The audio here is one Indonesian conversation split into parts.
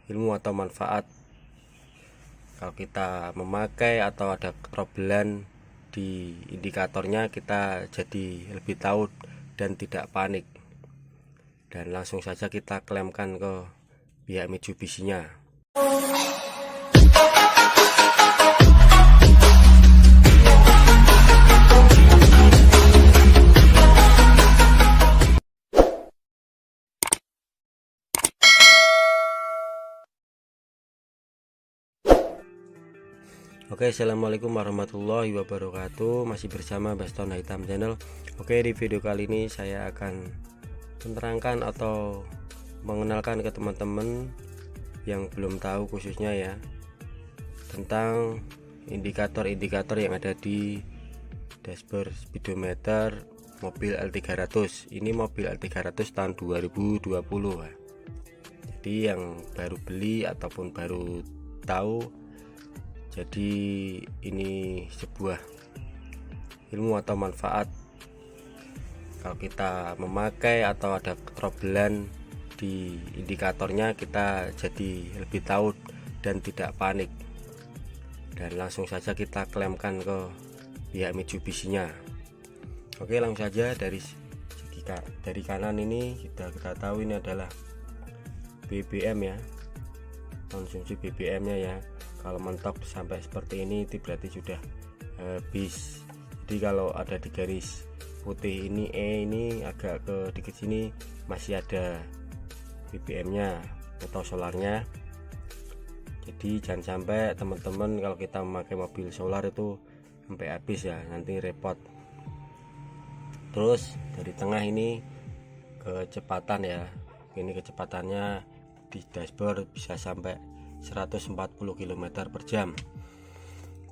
ilmu atau manfaat kalau kita memakai atau ada trouble di indikatornya, kita jadi lebih tahu dan tidak panik, dan langsung saja kita klaimkan ke pihak Mitsubishi-nya. Oke, assalamualaikum warahmatullahi wabarakatuh. Masih bersama Baston Hitam Channel. Oke, di video kali ini saya akan menerangkan atau mengenalkan ke teman-teman yang belum tahu khususnya ya, tentang indikator-indikator yang ada di dashboard speedometer mobil L300. Ini mobil L300 tahun 2020 ya. Jadi yang baru beli ataupun baru tahu, jadi ini sebuah ilmu atau manfaat kalau kita memakai atau ada trouble di indikatornya, kita jadi lebih tahu dan tidak panik, dan langsung saja kita klaimkan ke pihak Mitsubishi-nya. Oke, langsung saja dari kanan ini kita tahu ini adalah BBM ya, konsumsi BBM-nya ya. Kalau mentok sampai seperti ini itu berarti sudah habis. Jadi kalau ada di garis putih ini ini agak ke dikit sini masih ada BBM-nya atau solarnya. Jadi jangan sampai teman-teman kalau kita memakai mobil solar itu sampai habis ya, nanti repot. Terus dari tengah ini kecepatan ya, ini kecepatannya di dashboard bisa sampai 140 km per jam.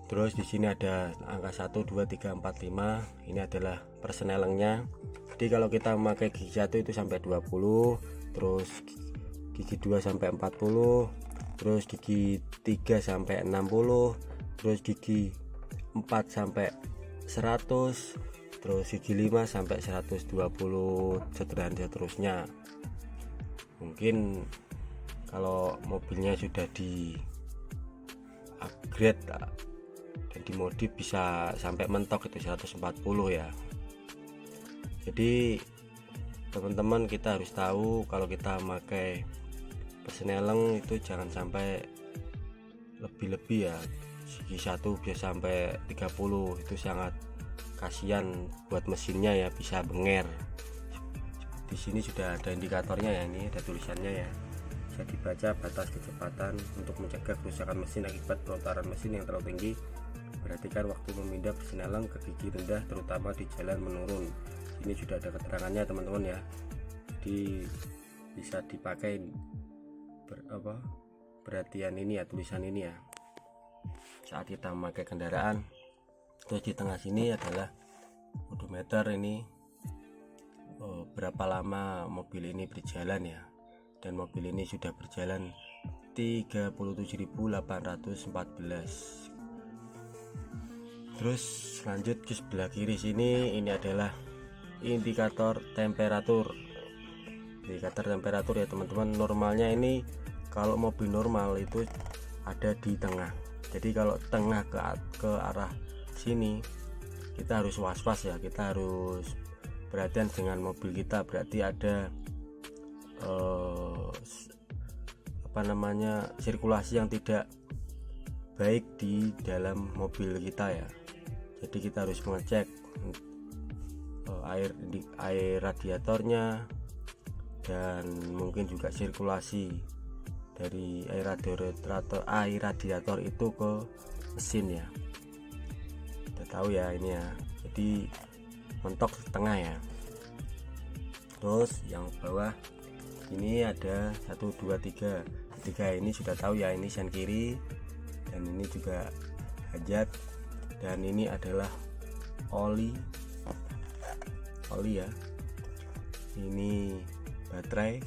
Terus di sini ada angka 1 2 3 4 5. Ini adalah persnelingnya. Jadi kalau kita memakai gigi 1 itu sampai 20, terus gigi 2 sampai 40, terus gigi 3 sampai 60, terus gigi 4 sampai 100, terus gigi 5 sampai 120, dan seterusnya. Mungkin kalau mobilnya sudah di upgrade dan dimodif bisa sampai mentok itu 140 ya. Jadi teman-teman, kita harus tahu kalau kita memakai persneleng itu jangan sampai lebih-lebih ya. Gigi 1 bisa sampai 30, itu sangat kasihan buat mesinnya ya, bisa benger. Di sini sudah ada indikatornya ya, ini ada tulisannya ya. Bisa dibaca batas kecepatan untuk mencegah kerusakan mesin akibat pelontaran mesin yang terlalu tinggi. Perhatikan waktu memindah persneleng ke gigi rendah, terutama di jalan menurun. Ini sudah ada keterangannya teman-teman ya. Jadi bisa dipakai perhatian ini ya, tulisan ini ya, saat kita memakai kendaraan. Terus di tengah sini adalah odometer, ini berapa lama mobil ini berjalan ya. Dan mobil ini sudah berjalan 37.814. Terus lanjut ke sebelah kiri sini, ini adalah indikator temperatur. Indikator temperatur ya teman-teman. Normalnya ini kalau mobil normal itu ada di tengah. Jadi kalau tengah ke arah sini, kita harus was-was ya, kita harus perhatian dengan mobil kita. Berarti ada sirkulasi yang tidak baik di dalam mobil kita ya. Jadi kita harus mengecek air radiatornya, dan mungkin juga sirkulasi dari air radiator itu ke mesin ya. Kita tahu ya ini ya. Jadi mentok tengah ya. Terus yang bawah ini ada 1 2 3. Ketiga ini sudah tahu ya, ini sen kiri, dan ini juga hajat, dan ini adalah oli ya. Ini baterai.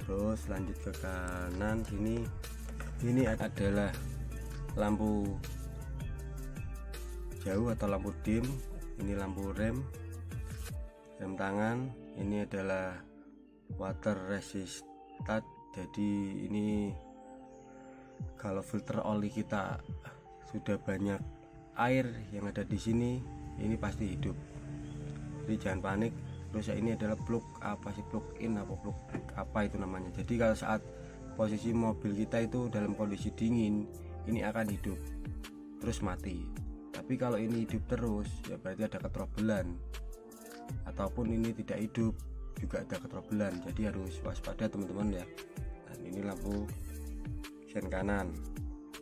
Terus lanjut ke kanan sini, ini adalah lampu jauh atau lampu dim. Ini lampu rem tangan. Ini adalah water resistant Jadi ini kalau filter oli kita sudah banyak air yang ada di sini, ini pasti hidup. Jadi jangan panik. Terus ini adalah plug apa sih, plug in apa plug apa itu namanya. Jadi kalau saat posisi mobil kita itu dalam kondisi dingin, ini akan hidup terus mati. Tapi kalau ini hidup terus, ya berarti ada ketrobelan. Ataupun ini tidak hidup, juga ada ketrobelan. Jadi harus waspada teman-teman ya. Dan ini lampu sen kanan.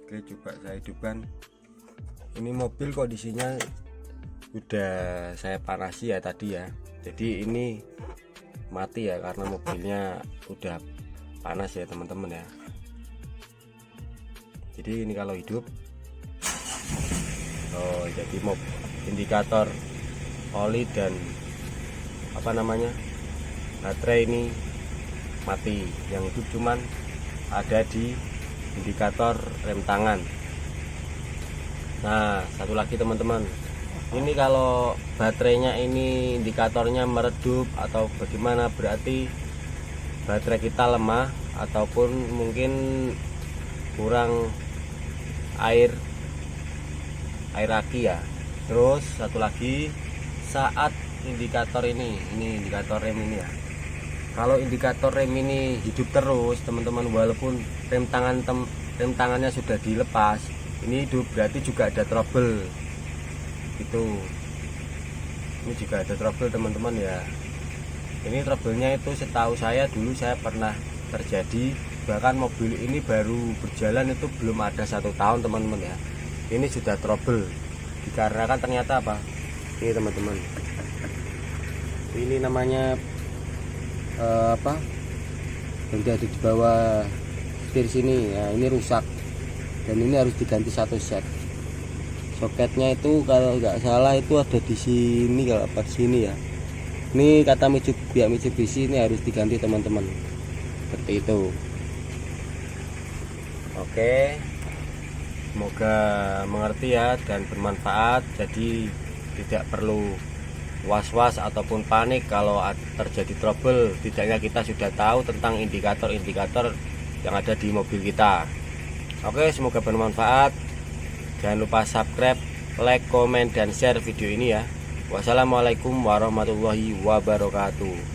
Oke, coba saya hidupkan. Ini mobil kondisinya udah saya panasi ya tadi ya. Jadi ini mati ya karena mobilnya udah panas ya teman-teman ya. Jadi ini kalau hidup, jadi indikator oli dan apa namanya baterai ini mati. Yang hidup cuman ada di indikator rem tangan. Nah, satu lagi teman-teman, ini kalau baterainya ini indikatornya meredup atau bagaimana, berarti baterai kita lemah ataupun mungkin kurang air aki ya. Terus satu lagi, saat indikator ini indikator rem ini ya, kalau indikator rem ini hidup terus teman-teman, walaupun rem tangannya sudah dilepas, ini hidup, berarti juga ada trouble itu. Ini juga ada trouble teman-teman ya. Ini troublenya itu setahu saya dulu saya pernah terjadi, bahkan mobil ini baru berjalan itu belum ada 1 tahun teman-teman ya. Ini sudah trouble dikarenakan ternyata apa, ini teman-teman, ini namanya apa yang ada di bawah setir sini ya, ini rusak dan ini harus diganti 1 set. Soketnya itu kalau nggak salah itu ada di sini, kalau apa sini ya. Ini kata pihak Mitsubishi ini harus diganti teman-teman, seperti itu. Oke, semoga mengerti ya dan bermanfaat. Jadi tidak perlu was-was ataupun panik kalau terjadi trouble. Tidaknya kita sudah tahu tentang indikator-indikator yang ada di mobil kita. Oke, semoga bermanfaat. Jangan lupa subscribe, like, komen, dan share video ini ya. Wassalamualaikum warahmatullahi wabarakatuh.